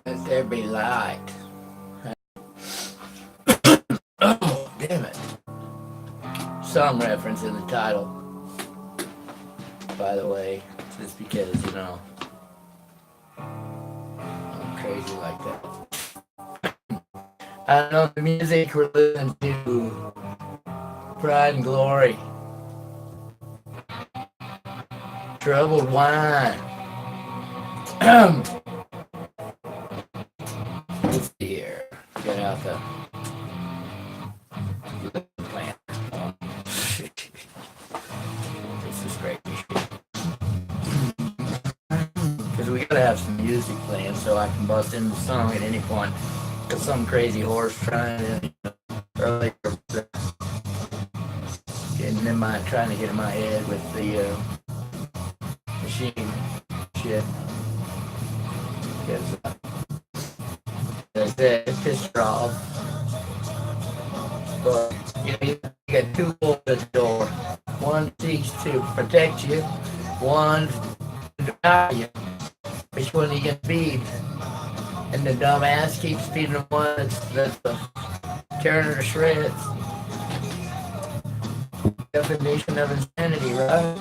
Let there be light. Oh, damn it. Song reference in the title, by the way, just because, I'm crazy like that. I don't know, the music we're listening to, Pride and Glory, Troubled Wine. Let's see here. Get out the plant. This is great. Because we gotta have some music playing so I can bust in the song at any point. Because some crazy horse trying to earlier trying to get in my head with the machine shit. Because as I said, it pissed her off. But you got two wolves at the door. One seeks to protect you, one to deny you. Which one are you gonna feed? And the dumbass keeps feeding the one that's tearing her to shreds. Definition of insanity, right?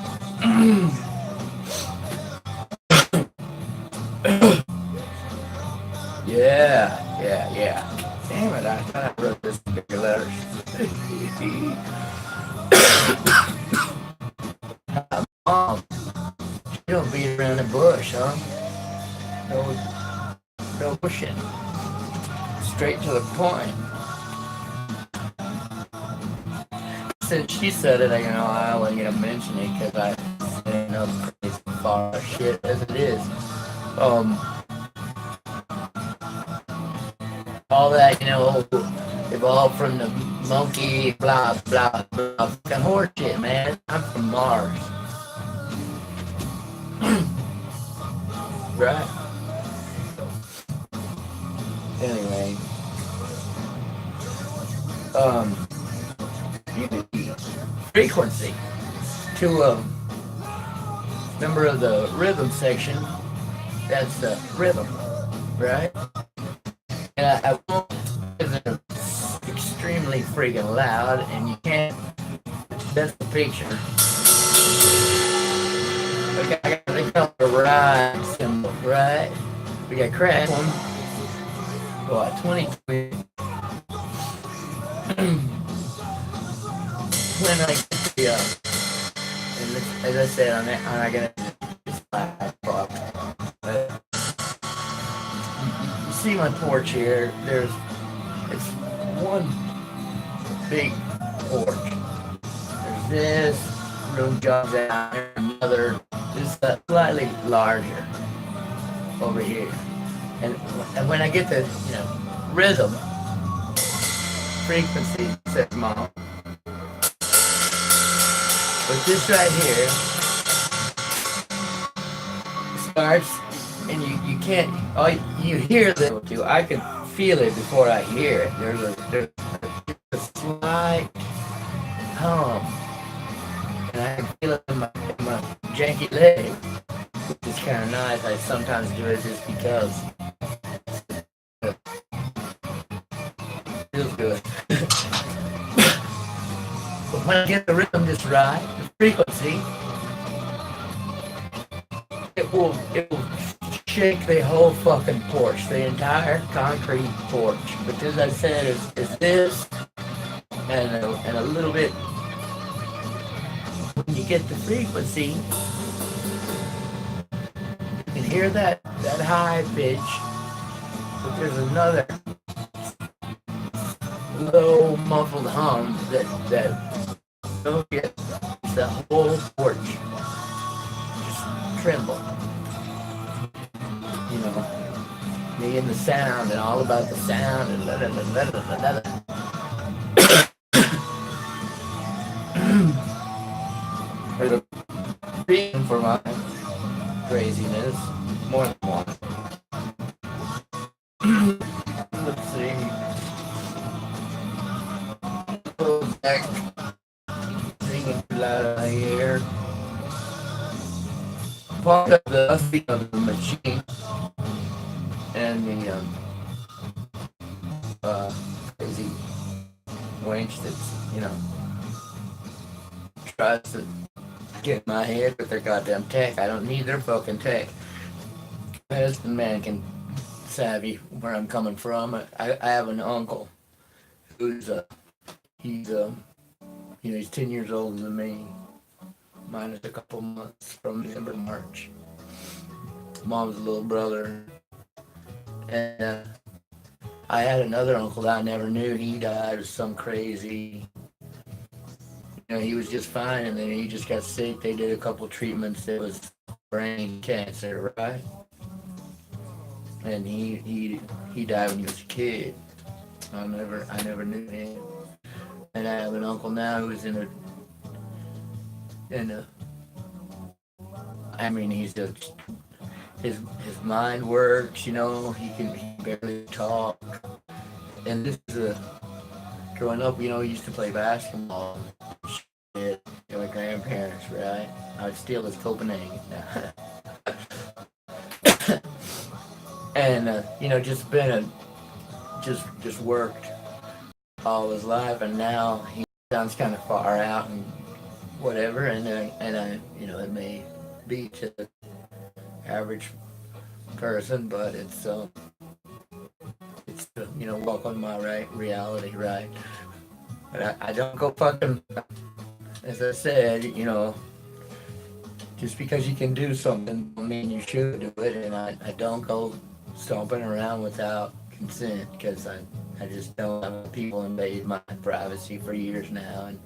Yeah. Damn it, I thought I wrote this in bigger letters. Mom, you don't beat around the bush, huh? No bushing. Straight to the point. Since she said it, I wasn't gonna mention it because I said enough crazy far shit as it is. All that, evolved from the monkey, blah, blah, blah. Fucking horse shit, man. I'm from Mars. Right? Anyway. Frequency. To a member of the rhythm section, that's the rhythm, right? And I won't, because it's extremely freaking loud, and you can't, that's the picture. Okay, I got the color right symbol, right? We got crack one. What, 22. When I get the, and as I said, I'm not gonna just you see my porch here. It's one big porch. There's this room jobs out, another just slightly larger over here. And when I get the rhythm frequency set mom. But this right here starts, and you can't. Oh, you hear the. I can feel it before I hear it. There's a slight hum, and I can feel it in my janky leg, which is kind of nice. I sometimes do it just because it feels good. But when I get the rhythm just right, the frequency, it will shake the whole fucking porch, the entire concrete porch. But as I said, it's this and a little bit. When you get the frequency, you can hear that high pitch. But there's another low muffled hum that don't get the whole porch just tremble. Me and the sound and all about the sound and There's a reason for my craziness, more than one. Let's see. Go back. Singing too loud out here. part of the machine and the crazy wench that's, tries to get in my head with their goddamn tech. I don't need their fucking tech. Medicine man can savvy where I'm coming from. I have an uncle who's he's he's 10 years older than me, minus a couple months from December to March. Mom's little brother, and I had another uncle that I never knew. He died of some crazy. He was just fine, and then he just got sick. They did a couple treatments. It was brain cancer, right? And he died when he was a kid. I never knew him. And I have an uncle now who's in a. I mean, he's just his mind works. He can barely talk. And this is growing up. He used to play basketball. Shit, my grandparents, right? I would steal his Copenhagen. And just been just worked all his life, and now he sounds kind of far out and whatever, and I it may be to the average person, but it's welcome my reality, right? But I don't go fucking, as I said, just because you can do something don't mean you should do it, and I don't go stomping around without consent, because I just don't have people invade my privacy for years now, and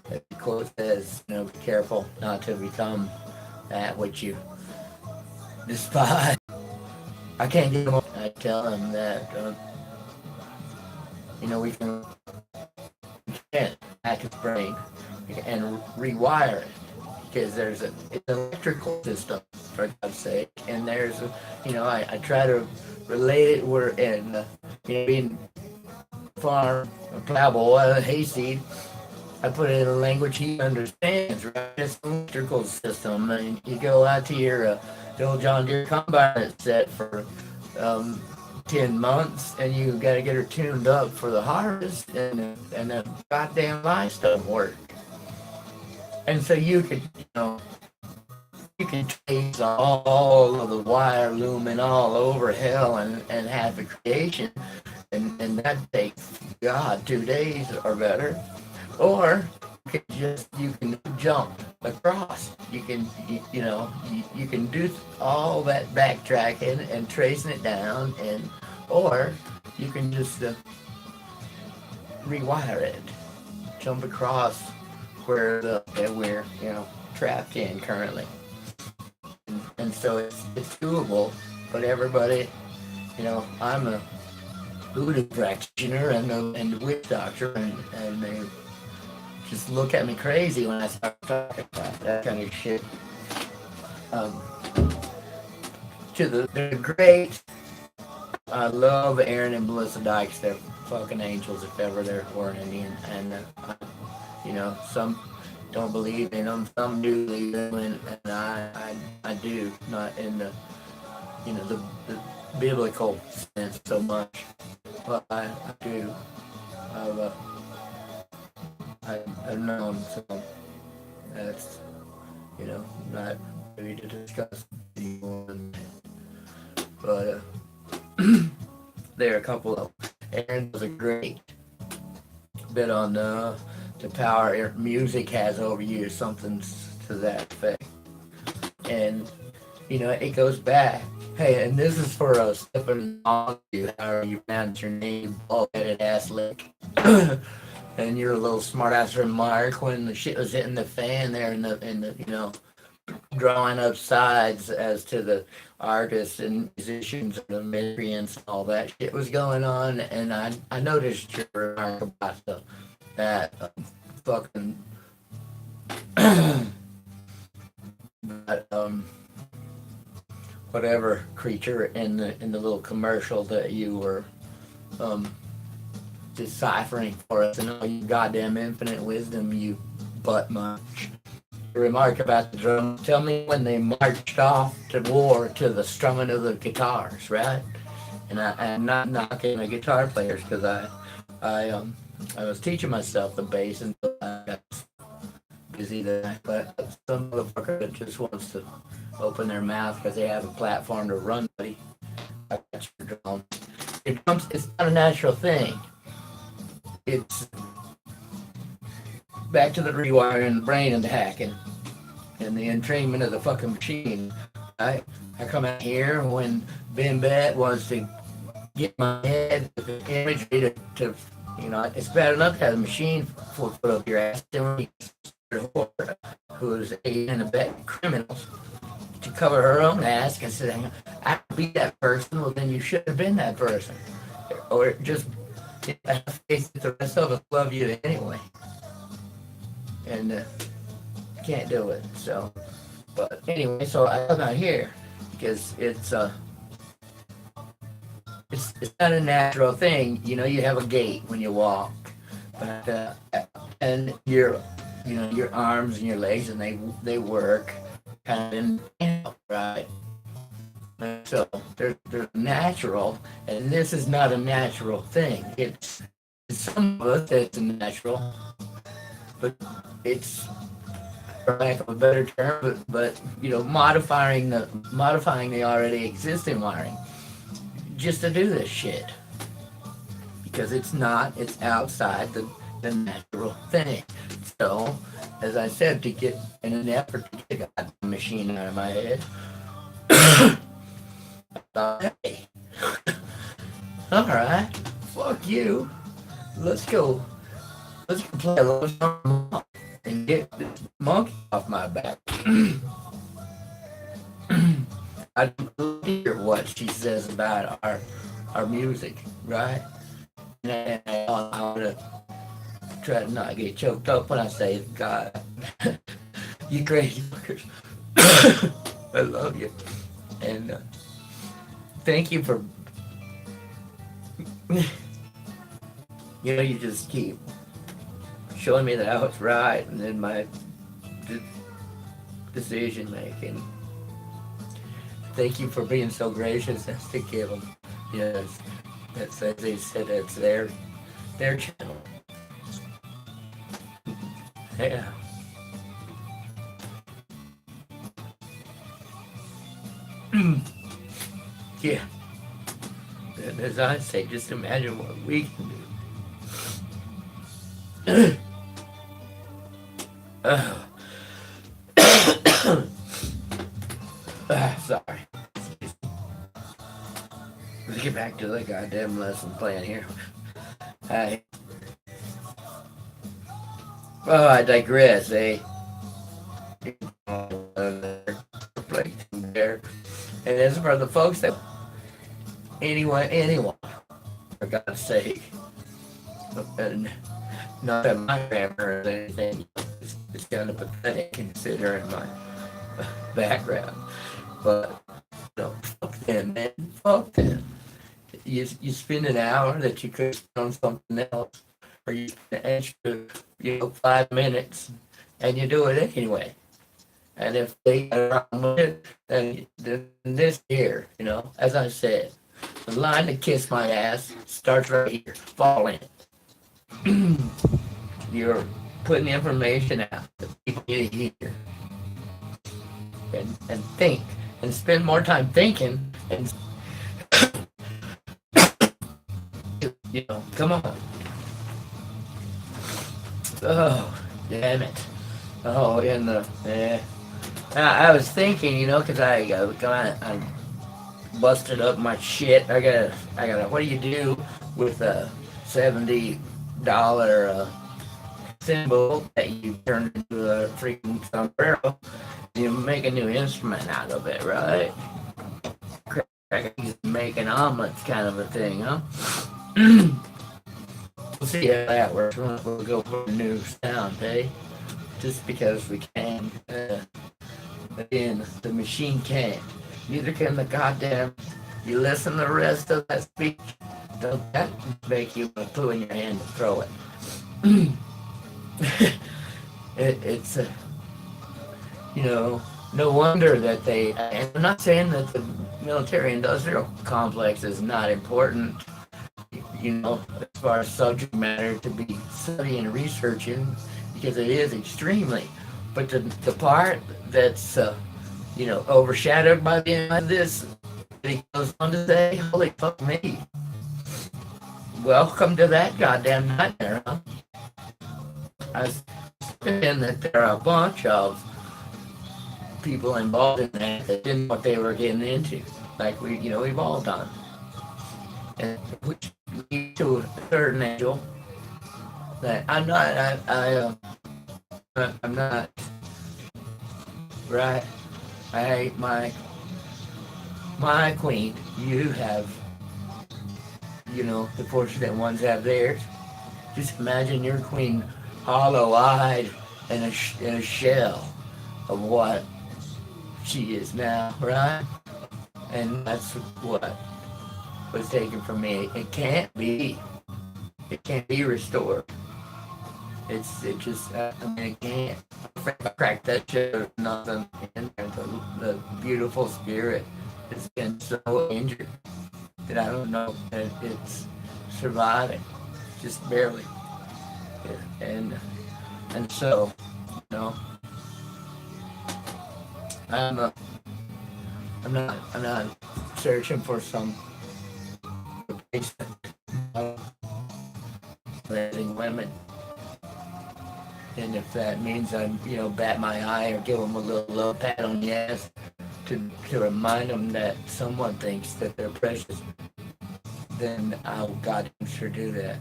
the quote says, be careful not to become that which you despise. I can't get them. I tell them that we can't hack his brain and rewire it, because it's an electrical system, for God's sake, and there's I try to relate it. We're in being farm plowboy, hayseed. I put it in a language he understands, right? It's an electrical system, and you go out to your old John Deere combine that's set for 10 months, and you got to get her tuned up for the harvest, and the goddamn lights don't work. And so you can trace all of the wire looming all over hell and have a creation, and that takes 2 days or better. Or you can jump across. You can do all that backtracking and tracing it down, or you can just rewire it, jump across where we're trapped in currently. And so it's doable, but everybody, I'm a voodoo practitioner and a witch doctor, and they just look at me crazy when I start talking about that kind of shit. They're great. I love Aaron and Melissa Dykes. They're fucking angels if ever there were any, and some don't believe in them, some do believe in them, and I do, not in the the biblical sense so much, but I do. I've known some. That's not ready to discuss anymore, but there are a couple of. Aaron was a great bit on the power music has over you, something to that effect, and it goes back. Hey, and this is for stepping on you, however you pronounce your name, bald-headed ass lick. And your little smart-ass remark when the shit was hitting the fan there, in the drawing up sides as to the artists and musicians and the miscreants and all that shit was going on, and I noticed your remark about that fucking that, whatever creature in the little commercial that you were deciphering for us, and all you goddamn infinite wisdom, you butt munch. remark about the drums. Tell me when they marched off to war to the strumming of the guitars, right? And I'm not knocking the guitar players because I was teaching myself the bass until I got busy there. But some motherfucker that just wants to open their mouth because they have a platform to run, buddy. I got your drums. Your drums, it's not a natural thing. It's back to the rewiring the brain and the hacking and the entrainment of the fucking machine. I come out here when Ben Bet wants to get my head with the imagery to it's bad enough to have a machine 4 foot up your ass. Then we who is aiding and abetting criminals to cover her own ass and say, I could be that person. Well, then you should have been that person, or just face it, the rest of us love you anyway, and can't do it. So, but anyway, so I come out here because it's not a natural thing. You know, you have a gait when you walk, but and your arms and your legs and they work kind of in, right. So they're natural, and this is not a natural thing. It's some of us it's natural, but it's, for lack of a better term, but modifying the already existing wiring just to do this shit, because it's outside the natural thing. So, as I said, to get in an effort to get a machine out of my head, I thought, hey, all right, fuck you, let's go play a little song and get this monkey off my back. I don't hear what she says about our music, right? And I want to try to not get choked up when I say, God, you crazy fuckers, I love you, and thank you for, you just keep showing me that I was right, and then my decision making. Thank you for being so gracious as to give them. Yes, that's, as they said, that's their channel. Yeah. Yeah. And as I say, just imagine what we can do. Sorry. Let's get back to the goddamn lesson plan here. I digress, eh? There. And as for the folks that anyone, for God's sake, and not that my grammar or anything, it's kind of pathetic considering my background. But fuck them, man. Fuck them. You spend an hour that you could spend on something else, or you spend an extra, 5 minutes, and you do it anyway. And if they get around with it, then this here, as I said, the line to kiss my ass starts right here. Fall in. You're putting information out that people need to hear. And think. And spend more time thinking. And, come on. Oh, damn it. Oh, I was thinking, because I busted up my shit. I got. What do you do with a $70 symbol that you turn into a freaking sombrero? You make a new instrument out of it, right? Making omelets, kind of a thing, huh? We'll see how that works. We'll go for a new sound, eh? Just because we can. Again, the machine can't. Neither can the goddamn. You listen to the rest of that speech. Don't that make you want to put in your hand and throw it? It's you know, no wonder that they, and I'm not saying that the military industrial complex is not important, as far as subject matter to be studying and researching, because it is extremely. But the part that's, overshadowed by the end of this, he goes on to say, holy fuck me. Welcome to that goddamn nightmare, huh? I was thinking that there are a bunch of people involved in that didn't know what they were getting into, like we've all done, and which leads to a certain angel that I'm not right. I hate my queen. You have, the fortunate ones have theirs. Just imagine your queen hollow-eyed in a shell of what she is now, right? And that's what was taken from me. It can't be. It can't be restored. It can't. I cracked that shit. There's nothing in there. The beautiful spirit has been so injured that I don't know that it's surviving, just barely. And so, you know, I'm a, I'm not searching for some replacement of letting women. And if that means I, bat my eye or give them a little love pat on the ass to remind them that someone thinks that they're precious, then I'll goddamn sure do that.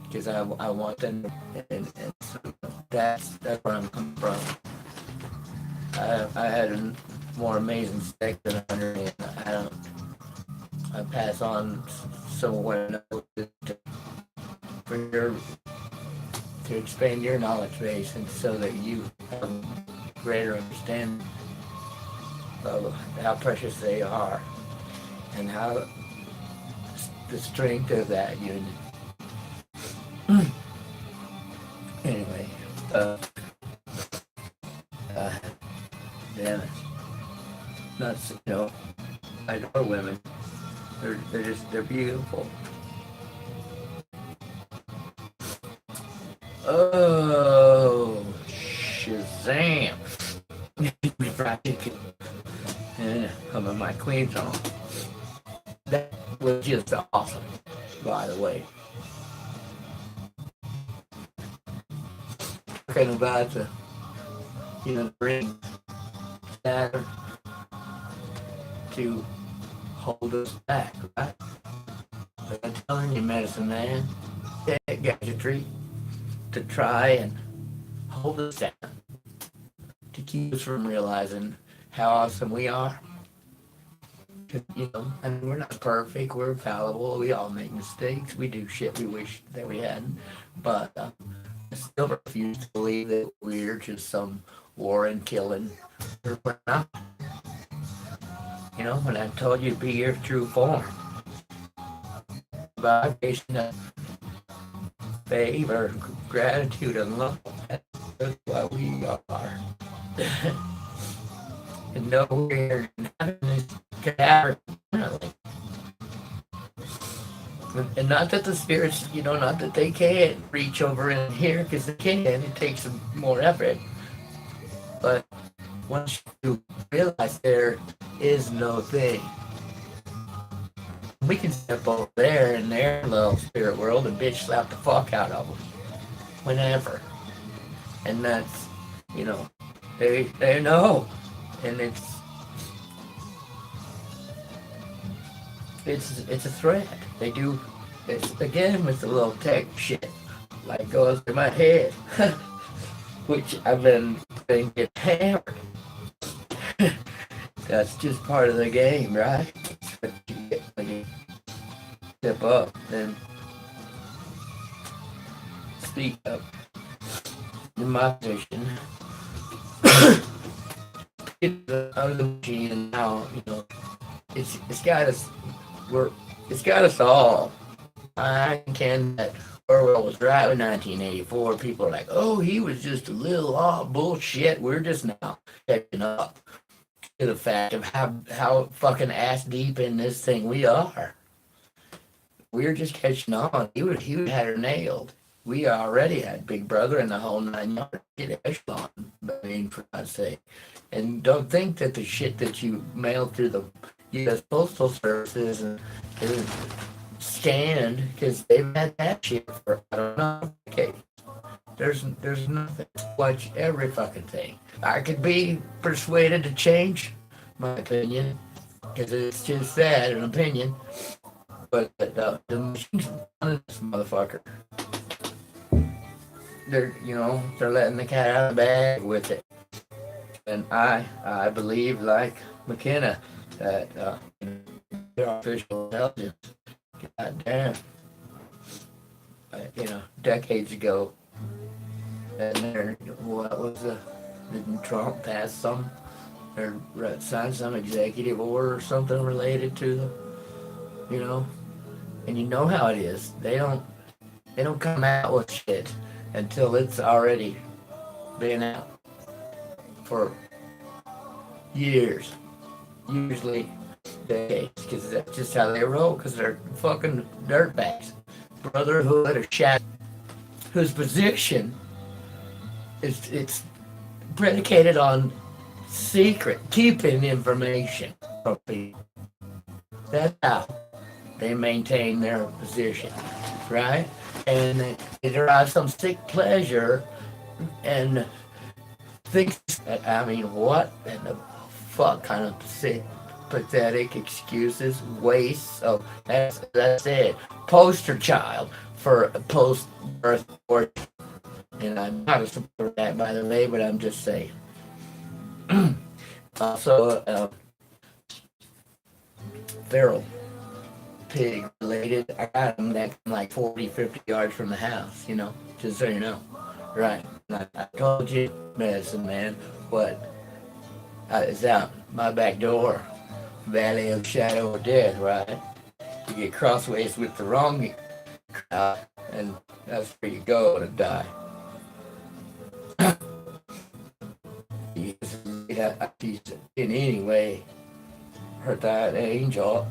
Because I want them, and so that's where I'm coming from. I had a more amazing sex than 100, and I pass on someone for your to expand your knowledge base, and so that you have a greater understanding of how precious they are and how the strength of that union. Anyway, damn it. Not, I adore women. They're beautiful. Oh, Shazam. Yeah, I'm in my queen zone. That was just awesome, by the way. Talking about the ring matter to hold us back, right? But I'm telling you, medicine man, that gadgetry to try and hold us down, to keep us from realizing how awesome we are. And we're not perfect, we're fallible, we all make mistakes, we do shit we wish that we hadn't, but I still refuse to believe that we're just some war and killing. We're not. When I told you to be your true form, vibration of favor, gratitude, and love, that's what we are. And no, we're having this cadaver. And not that the spirits, not that they can't reach over in here, because they can. It takes more effort. But once you realize there is no thing, we can step over there in their little spirit world and bitch slap the fuck out of them whenever. And that's, they know. And it's a threat. They do. It's again with the little tech shit, like goes through my head, which I've been getting hammered. That's just part of the game, right? But you get when you step up and speak up. In my position, out of the machine, and now it's got us. It's got us all. I can that Orwell was right in 1984. People are like, oh, he was just a little off. Bullshit. We're just now catching up to the fact of how fucking ass deep in this thing we are. We're just catching on. He had her nailed. We already had Big Brother and the whole 9 yards. Get echelon. I mean, for God's sake. And don't think that the shit that you mail through the U.S. Postal Services is scanned, because they've had that shit for, I don't know, decades. There's nothing. Watch every fucking thing. I could be persuaded to change my opinion, because it's just that, an opinion. But the machine's running this motherfucker. They're letting the cat out of the bag with it. And I believe, like McKenna, that artificial intelligence, goddamn, decades ago, and there, what was didn't Trump pass some, or sign some executive order or something related to them, and you know how it is. They don't come out with shit until it's already been out for years, usually decades, because that's just how they roll, because they're fucking dirtbags. Brotherhood or shadow, whose position it's predicated on keeping information from people. That's how they maintain their position, right? And they derive some sick pleasure and think, I mean, what in the fuck kind of sick, pathetic excuses, waste. So that's it. Poster child for post-birth abortion. And I'm not a supporter of that, by the way, but I'm just saying. Also, feral pig related. I got them that like 40, 50 yards from the house, just so you know. Right. I told you, medicine man, what is out my back door. Valley of Shadow of Death, right? You get crossways with the wrong crowd, and that's where you go to die. In any way, hurt that angel.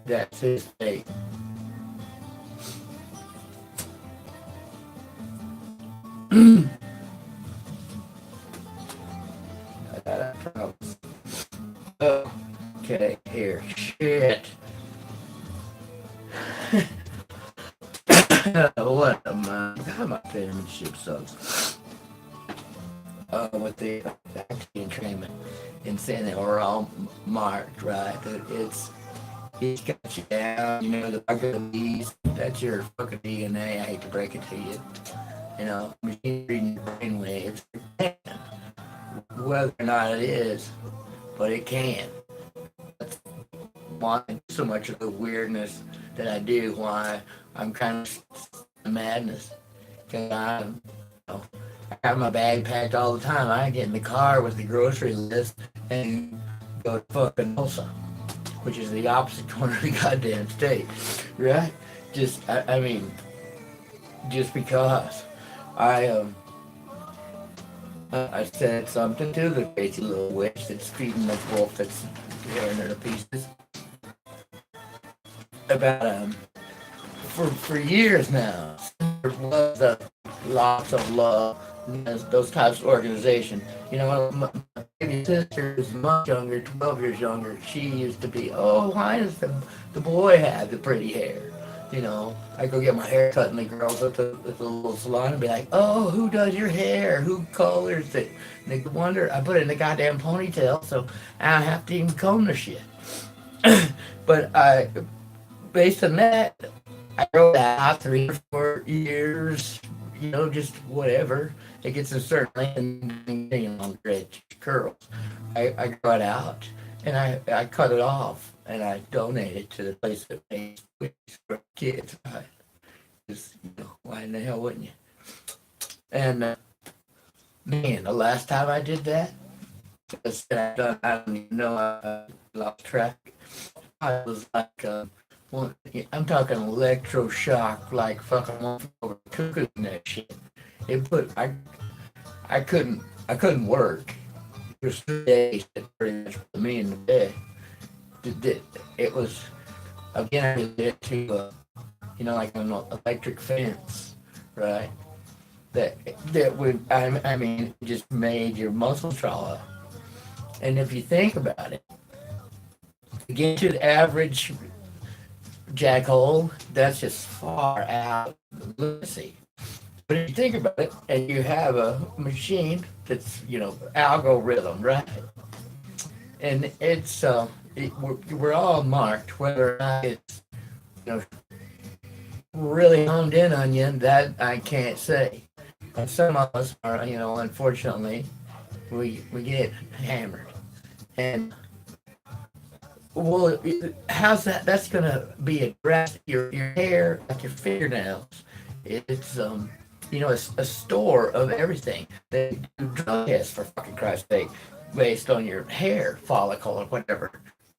That's his fate. I promise. Okay, here. Shit. What a man. God, my penmanship sucks. With the vaccine treatment and saying that we're all marked, right? It's got you down, the mark of the beast. That's your fucking DNA. I hate to break it to you. Machine reading your brain waves. Whether or not it is, but it can. That's why so much of the weirdness that I do, why I'm kind of madness. Because I have my bag packed all the time. I get in the car with the grocery list and go to fucking Tulsa, which is the opposite corner of the goddamn state, right? I mean, just because I said something to the crazy little witch that's feeding the wolf that's tearing her to pieces about for years now. There was lots of love, those types of organizations. My baby sister is much younger, 12 years younger. She used to be, oh, why does the boy have the pretty hair? I go get my hair cut, and the girls at the little salon and be like, oh, who does your hair? Who colors it? And they wonder, I put it in the goddamn ponytail, so I don't have to even comb the shit. But based on that, I wrote out 3 or 4 years, just whatever. It gets a certain length and on great curls. I grow it out, and I cut it off, and I donate it to the place that makes wigs for kids. Right? Just, why in the hell wouldn't you? And man, the last time I did that, I don't even know, I lost track. I was like Well, I'm talking electroshock, like fucking one over cuckoo and that shit. It put I couldn't work. There's 3 days that pretty much put me in the bed. It was again I did to like an electric fence, right? That that would I mean it just made your muscles draw up. And if you think about it, to get to the average jackhole, that's just far out. Let's see. But if you think about it, and you have a machine that's algorithm, right? And we're all marked, whether or not it's you know really honed in on you. That I can't say. And some of us are, unfortunately, we get hammered. And well, how's that? That's gonna be addressed. Your hair, like your fingernails. It's it's a store of everything. They do drug tests for fucking Christ's sake, based on your hair follicle or whatever.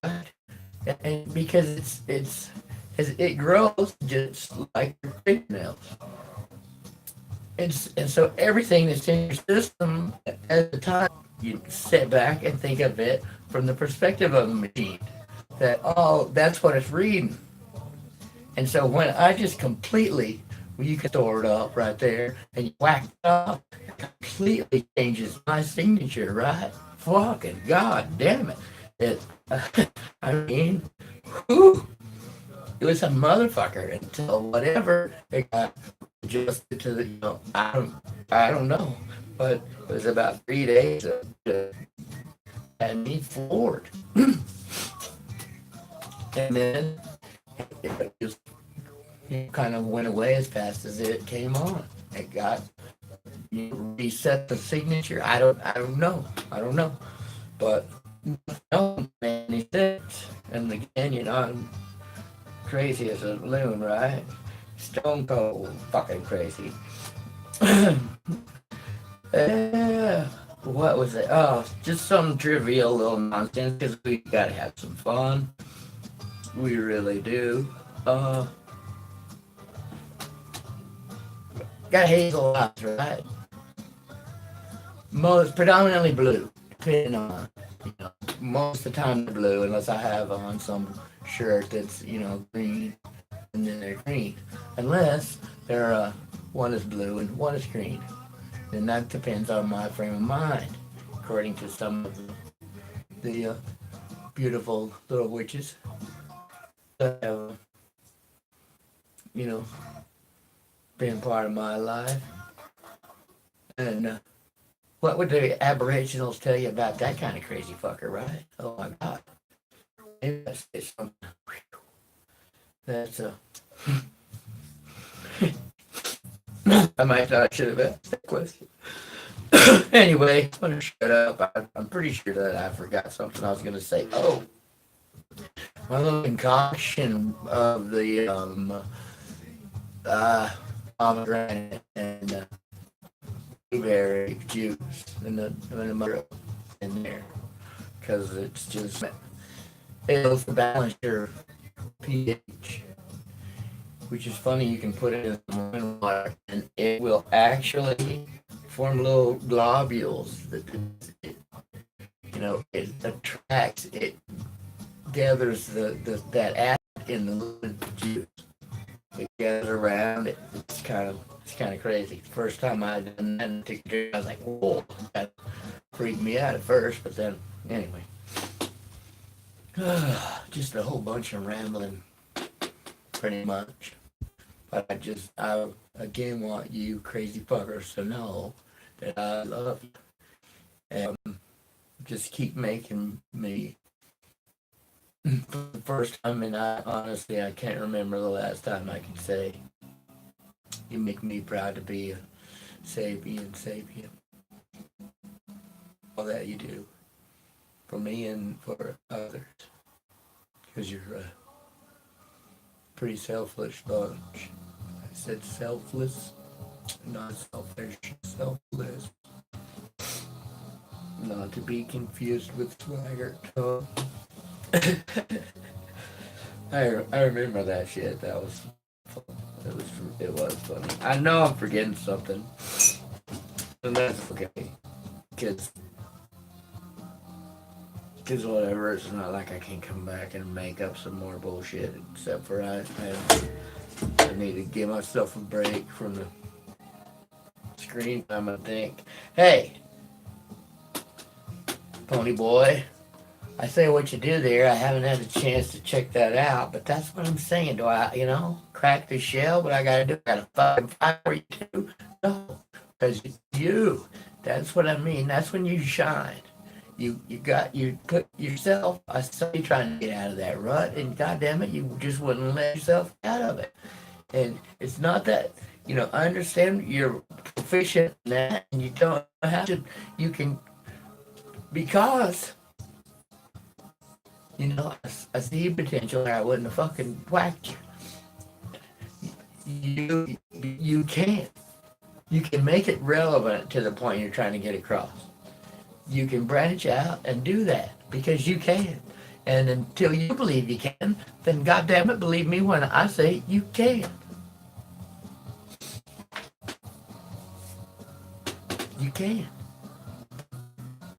And because it grows just like your fingernails. And so everything that's in your system at the time, you sit back and think of it from the perspective of a machine. That's what it's reading. And so when I just completely, well, you can store it up right there and you whack it up, it completely changes my signature, right? Fucking god damn it. It I mean, whew, it was a motherfucker until whatever it got adjusted to the, I don't know, but it was about 3 days of had me floored. And then it just kind of went away as fast as it came on. It got reset the signature. I don't know. I don't know. But no man, he said, and again, I'm crazy as a loon, right? Stone cold, fucking crazy. What was it? Oh, just some trivial little nonsense because we gotta have some fun. We really do. Got hazel eyes, right? Most predominantly blue, depending on most of the time they're blue, unless I have on some shirt that's green, and then they're green, unless they're one is blue and one is green. And that depends on my frame of mind, according to some of the beautiful little witches that have, been part of my life. And what would the Aboriginals tell you about that kind of crazy fucker, right? Oh my God. Maybe that's something. That's I might thought I should have asked that question. Anyway, I'm gonna shut up. I'm pretty sure that I forgot something I was gonna say. Oh, my little concoction of the pomegranate and blueberry juice and the mother in there because it's just it helps to balance your pH. Which is funny, you can put it in some water and it will actually form little globules that it attracts, it gathers that acid in the liquid juice. It gathers around it. It's kind of crazy. First time I done that, I was like, whoa, that freaked me out at first, but then anyway, just a whole bunch of rambling, pretty much. But I again want you crazy fuckers to know that I love you. And just keep making me for the first time, and I can't remember the last time I could say, you make me proud to be a sapien. All that you do for me and for others. Because you're a pretty selfless bunch. I said selfless, not selfish, selfless. Not to be confused with swagger. I remember that shit. That was fun. It was funny. I know I'm forgetting something, and that's okay. Cause, cause whatever. It's not like I can come back and make up some more bullshit. Except for I need to give myself a break from the screen time. I think. Hey, Pony Boy. I say what you do there. I haven't had a chance to check that out, but that's what I'm saying. Do I, crack the shell? What I gotta do? I gotta fucking fight for you too? No, because you. That's what I mean. That's when you shine. You put yourself. I saw you trying to get out of that rut, and goddamn it, you just wouldn't let yourself out of it. And it's not that I understand you're proficient in that, and you don't have to. You can because I see potential, or I wouldn't have fucking whacked you. You can. You can make it relevant to the point you're trying to get across. You can branch out and do that because you can. And until you believe you can, then goddamn it, believe me when I say you can. You can.